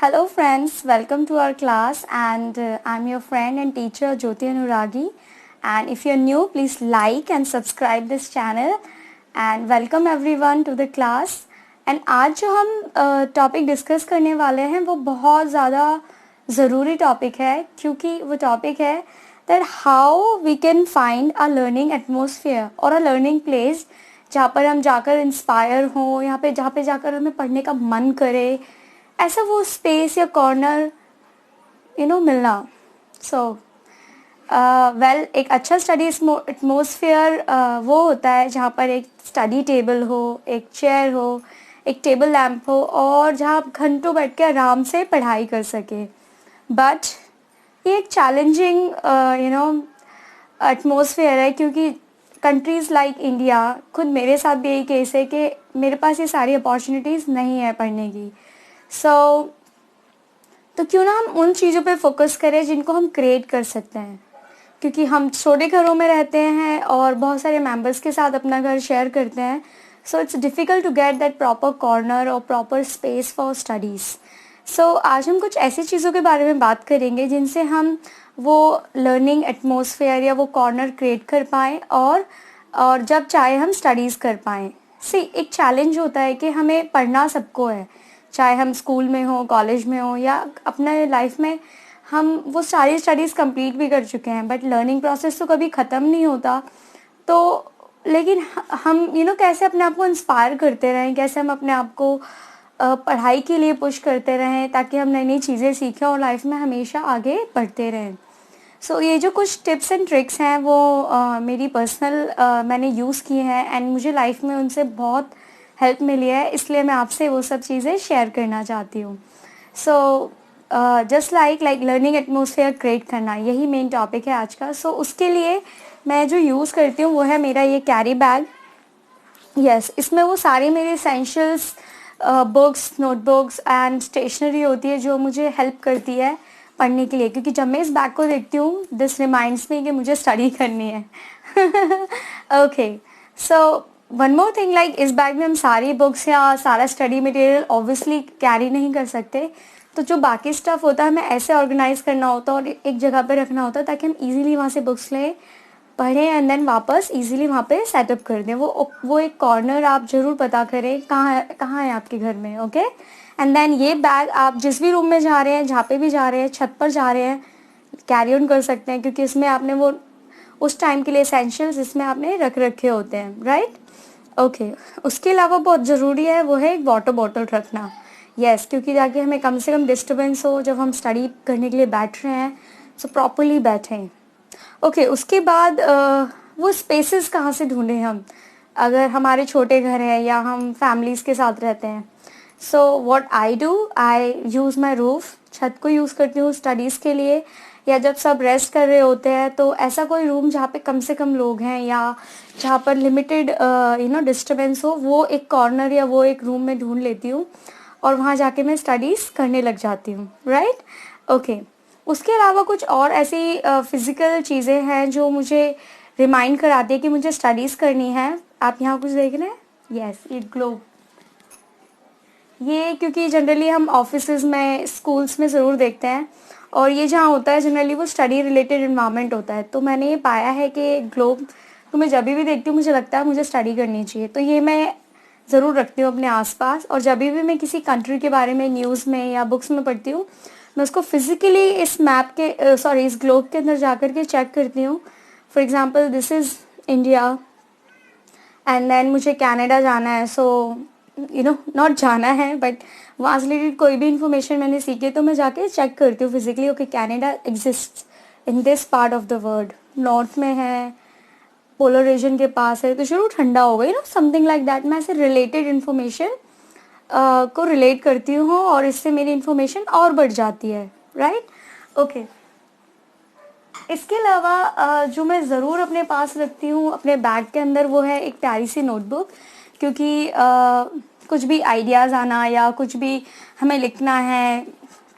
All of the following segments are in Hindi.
Hello friends, welcome to our class and I'm your friend and teacher Jyoti Anuragi, and if you're new please like and subscribe this channel and welcome everyone to the class। and आज जो हम टॉपिक डिस्कस करने वाले हैं वो बहुत ज़्यादा ज़रूरी टॉपिक है, क्योंकि वो टॉपिक है that how we can find a learning atmosphere और a learning place जहाँ पर हम जाकर इंस्पायर हों, यहाँ पे जहाँ पे जाकर हमें पढ़ने का मन करे, ऐसा वो स्पेस या कॉर्नर मिलना। सो वेल एक अच्छा स्टडी एटमॉस्फेयर वो होता है जहाँ पर एक स्टडी टेबल हो, एक चेयर हो, एक टेबल लैम्प हो और जहाँ आप घंटों बैठ के आराम से पढ़ाई कर सके। बट ये एक चैलेंजिंग एटमॉस्फेयर है, क्योंकि कंट्रीज़ लाइक इंडिया, खुद मेरे साथ भी यही केस है कि मेरे पास ये सारी अपॉर्चुनिटीज़ नहीं है पढ़ने की। तो क्यों ना हम उन चीज़ों पे फोकस करें जिनको हम क्रिएट कर सकते हैं, क्योंकि हम छोटे घरों में रहते हैं और बहुत सारे मेंबर्स के साथ अपना घर शेयर करते हैं। So it's difficult to get that proper corner और proper space for studies. So आज हम कुछ ऐसी चीज़ों के बारे में बात करेंगे जिनसे हम वो लर्निंग एटमॉस्फेयर या वो कॉर्नर क्रिएट कर पाएँ और जब चाहे हम स्टडीज़ कर पाएँ। एक चैलेंज होता है कि हमें पढ़ना सबको है, चाहे हम स्कूल में हो, कॉलेज में हो या अपने लाइफ में हम वो सारी स्टडीज़ कंप्लीट भी कर चुके हैं, बट लर्निंग प्रोसेस तो कभी ख़त्म नहीं होता। तो लेकिन हम कैसे अपने आप को इंस्पायर करते रहें, कैसे हम अपने आप को पढ़ाई के लिए पुश करते रहें ताकि हम नई नई चीज़ें सीखें और लाइफ में हमेशा आगे बढ़ते रहें। ये जो कुछ टिप्स एंड ट्रिक्स हैं वो मेरी पर्सनल मैंने यूज़ किए हैं एंड मुझे लाइफ में उनसे बहुत हेल्प मिली है, इसलिए मैं आपसे वो सब चीज़ें शेयर करना चाहती हूँ। Just like learning atmosphere create करना, यही मेन टॉपिक है आज का। उसके लिए मैं जो यूज़ करती हूँ वो है मेरा ये कैरी बैग। यस, इसमें वो सारे मेरे essentials books, notebooks and stationery होती है जो मुझे हेल्प करती है पढ़ने के लिए, क्योंकि जब मैं इस बैग को देखती हूँ दिस रिमाइंड्स मी कि मुझे स्टडी करनी है। Okay, so one more thing, इस बैग में हम सारी बुक्स या सारा स्टडी मटेरियल ऑब्वियसली कैरी नहीं कर सकते, तो जो बाकी स्टफ़ होता है हमें ऐसे ऑर्गेनाइज करना होता है और एक जगह पे रखना होता है ताकि हम इजीली वहाँ से बुक्स लें, पढ़ें एंड देन वापस इजीली वहाँ पे सेटअप कर दें। वो एक कॉर्नर आप ज़रूर पता करें कहाँ है आपके घर में। ओके, एंड देन ये बैग आप जिस भी रूम में जा रहे हैं, जहाँ पे भी जा रहे हैं, छत पर जा रहे हैं, कैरी ऑन कर सकते हैं, क्योंकि इसमें आपने वो उस टाइम के लिए एसेंशियल्स इसमें आपने रख रखे होते हैं, राइट। ओके, उसके अलावा बहुत ज़रूरी है वो है एक वाटर बॉटल रखना। यस, क्योंकि ताकि हमें कम से कम डिस्टर्बेंस हो जब हम स्टडी करने के लिए बैठ रहे हैं, सो प्रॉपरली बैठें। ओके, उसके बाद वो स्पेसेस कहाँ से ढूंढें हम, अगर हमारे छोटे घर हैं या हम फैमिलीज़ के साथ रहते हैं। So what I do, I use my roof, छत को यूज़ करती हूँ स्टडीज़ के लिए, या जब सब रेस्ट कर रहे होते हैं तो ऐसा कोई रूम जहाँ पे कम से कम लोग हैं या जहाँ पर लिमिटेड डिस्टर्बेंस हो, वो एक कॉर्नर या वो एक रूम में ढूंढ लेती हूँ और वहाँ जाके मैं स्टडीज़ करने लग जाती हूँ, राइट। ओके, उसके अलावा कुछ और ऐसी फिज़िकल चीज़ें हैं जो मुझे रिमाइंड कराती है कि मुझे स्टडीज़ करनी है। आप यहाँ कुछ देख रहे हैं, यस, ये ग्लोब, ये क्योंकि जनरली हम ऑफिसेज में, स्कूल्स में ज़रूर देखते हैं, और ये जहाँ होता है जनरली वो स्टडी रिलेटेड इन्वायरमेंट होता है। तो मैंने ये पाया है कि ग्लोब तो मैं जब भी देखती हूँ मुझे लगता है मुझे स्टडी करनी चाहिए, तो ये मैं ज़रूर रखती हूँ अपने आसपास। और जब भी मैं किसी कंट्री के बारे में न्यूज़ में या बुक्स में पढ़ती हूँ, मैं उसको फिज़िकली इस मैप के इस ग्लोब के अंदर जा कर के चेक करती हूँ। For example this is India and then मुझे कनाडा जाना है, सो नॉट जाना है बट वहाँ से रिलेटेड कोई भी इन्फॉर्मेशन मैंने सीखी है तो मैं जाके चेक करती हूँ physically, okay Canada exist in this part of the world, north में है, पोलर रीजन के पास है, तो शुरू ठंडा होगा, समथिंग लाइक दैट। मैं ऐसे रिलेटेड इन्फॉर्मेशन को रिलेट करती हूँ और इससे मेरी इन्फॉर्मेशन और बढ़ जाती है, राइट। ओके, इसके अलावा जो मैं ज़रूर अपने पास रखती हूँ अपने बैग के अंदर वो है एक प्यारी सी नोटबुक, क्योंकि कुछ भी आइडियाज़ आना या कुछ भी हमें लिखना है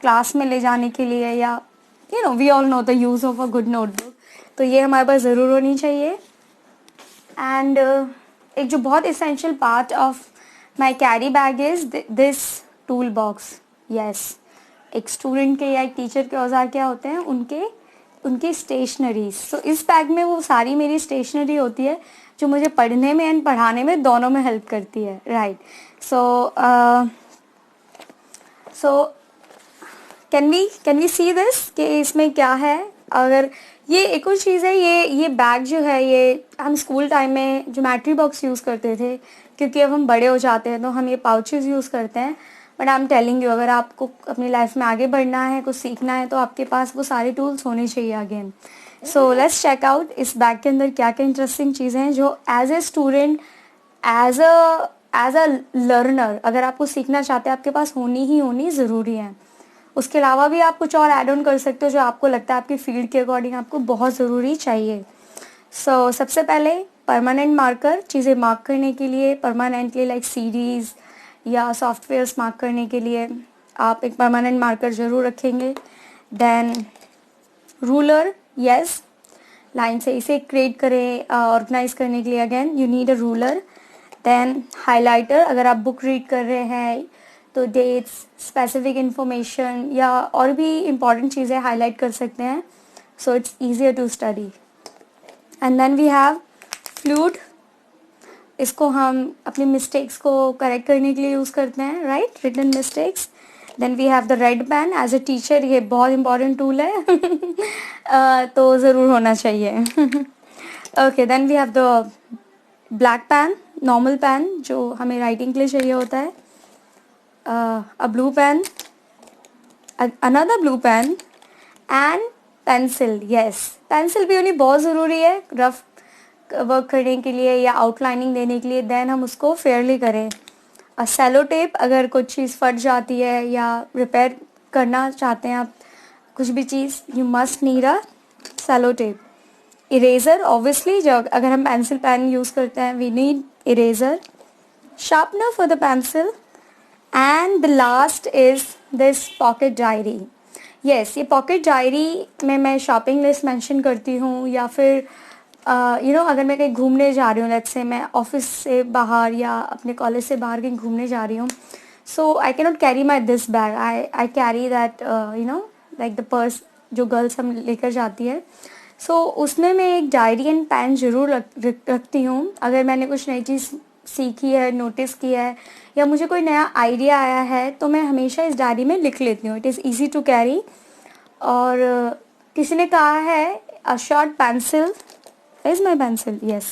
क्लास में ले जाने के लिए, या we all know the use of a good notebook, तो ये हमारे पास ज़रूर होनी चाहिए। एंड एक जो बहुत essential part of my carry bag is this tool box. Yes, एक स्टूडेंट के या एक टीचर के औजार क्या होते हैं, उनके स्टेशनरीज। सो इस बैग में वो सारी मेरी स्टेशनरी होती है जो मुझे पढ़ने में एंड पढ़ाने में दोनों में हेल्प करती है, right. So can we see this कि इसमें क्या है। अगर ये एक और चीज़ है, ये बैग जो है, ये हम स्कूल टाइम में ज्योमेट्री बॉक्स यूज़ करते थे, क्योंकि अब हम बड़े हो जाते हैं तो हम ये पाउचेस यूज़ करते हैं। But I am telling you, अगर आपको अपनी लाइफ में आगे बढ़ना है, कुछ सीखना है, तो आपके पास वो सारे टूल्स होने चाहिए again. So let's check out इस बैग के अंदर क्या क्या इंटरेस्टिंग चीज़ें हैं जो as a student, as a learner, अगर आपको सीखना चाहते हैं, आपके पास होनी ज़रूरी है। उसके अलावा भी आप कुछ और ऐड ऑन कर सकते हो जो आपको लगता है आपकी फील्ड के अकॉर्डिंग आपको बहुत ज़रूरी चाहिए। सबसे पहले परमानेंट मार्कर, चीज़ें मार्क करने के लिए परमानेंटली, लाइक सीरीज़ या सॉफ्टवेयर्स मार्क करने के लिए आप एक परमानेंट मार्कर ज़रूर रखेंगे। देन रूलर, यस, लाइन से इसे क्रिएट करें, ऑर्गेनाइज करने के लिए again you need a ruler. Then highlighter, अगर आप बुक रीड कर रहे हैं तो डेट्स, स्पेसिफिक इंफॉर्मेशन या और भी इम्पॉर्टेंट चीज़ें हाईलाइट कर सकते हैं, so it's easier to study. And then we have fluid, इसको हम अपनी मिस्टेक्स को करेक्ट करने के लिए यूज़ करते हैं, right, written mistakes. Then we have the red pen, as a teacher ये बहुत इंपॉर्टेंट टूल है तो ज़रूर होना चाहिए। Okay, then we have the black pen, normal pen जो हमें राइटिंग के लिए चाहिए होता है, a blue pen, another blue pen and pencil, yes, pencil भी होनी बहुत ज़रूरी है रफ वर्क करने के लिए या आउटलाइनिंग देने के लिए। देन हम उसको फेयरली करें। सेलो टेप, अगर कुछ चीज़ फट जाती है या रिपेयर करना चाहते हैं आप कुछ भी चीज़, you must need a cello tape. Eraser, obviously जो अगर हम पेंसिल पेन यूज़ करते हैं, we need eraser. Sharpener for the pencil. And the last is this pocket diary. Yes, ये पॉकेट डायरी में मैं शॉपिंग लिस्ट मेंशन करती हूँ, या फिर अगर मैं कहीं घूमने जा रही हूँ, लेट्स से मैं ऑफिस से बाहर या अपने कॉलेज से बाहर कहीं घूमने जा रही हूँ, so I can not carry my this bag, I carry that like the purse जो गर्ल्स हम लेकर जाती है। सो उसमें मैं एक डायरी एंड पेन ज़रूर रखती हूँ। अगर मैंने कुछ नई चीज़ सीखी है, नोटिस किया है, या मुझे कोई नया आइडिया आया है, तो मैं हमेशा इस डायरी में लिख लेती हूँ। It is easy to carry. और किसी ने कहा है a short pencil is my pencil, yes,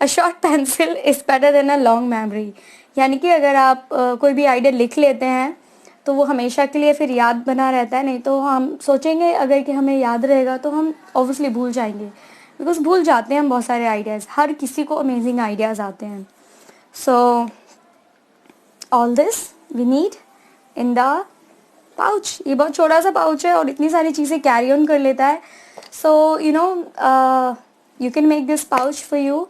a short pencil is better than a long memory. यानी कि अगर आप कोई भी आइडिया लिख लेते हैं तो वो हमेशा के लिए फिर याद बना रहता है। नहीं तो हम सोचेंगे अगर कि हमें याद रहेगा तो हम ऑब्वियसली भूल जाएंगे, बिकॉज भूल जाते हैं हम बहुत सारे आइडियाज़। हर किसी को अमेजिंग आइडियाज़ आते हैं। So all this we need in the pouch. ये बहुत छोटा सा पाउच है और इतनी सारी चीज़ें कैरी ऑन कर लेता है। So you can make this pouch for you.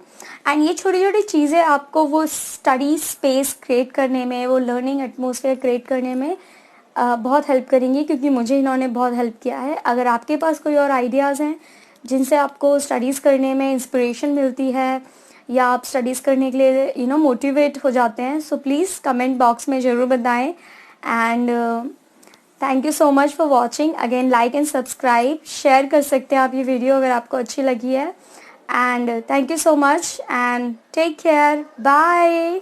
And ये छोटी छोटी चीज़ें आपको वो स्टडी स्पेस क्रिएट करने में, वो लर्निंग एटमॉस्फेयर क्रिएट करने में बहुत हेल्प करेंगी, क्योंकि मुझे इन्होंने बहुत हेल्प किया है। अगर आपके पास कोई और आइडियाज़ हैं जिनसे आपको स्टडीज़ करने में इंस्पिरेशन मिलती है या आप स्टडीज़ करने के लिए मोटिवेट हो जाते हैं, सो प्लीज़ कमेंट बॉक्स में ज़रूर बताएं। And thank you so much for watching. Again like and subscribe, share कर सकते हैं आप ये वीडियो अगर आपको अच्छी लगी है। And thank you so much and take care, bye.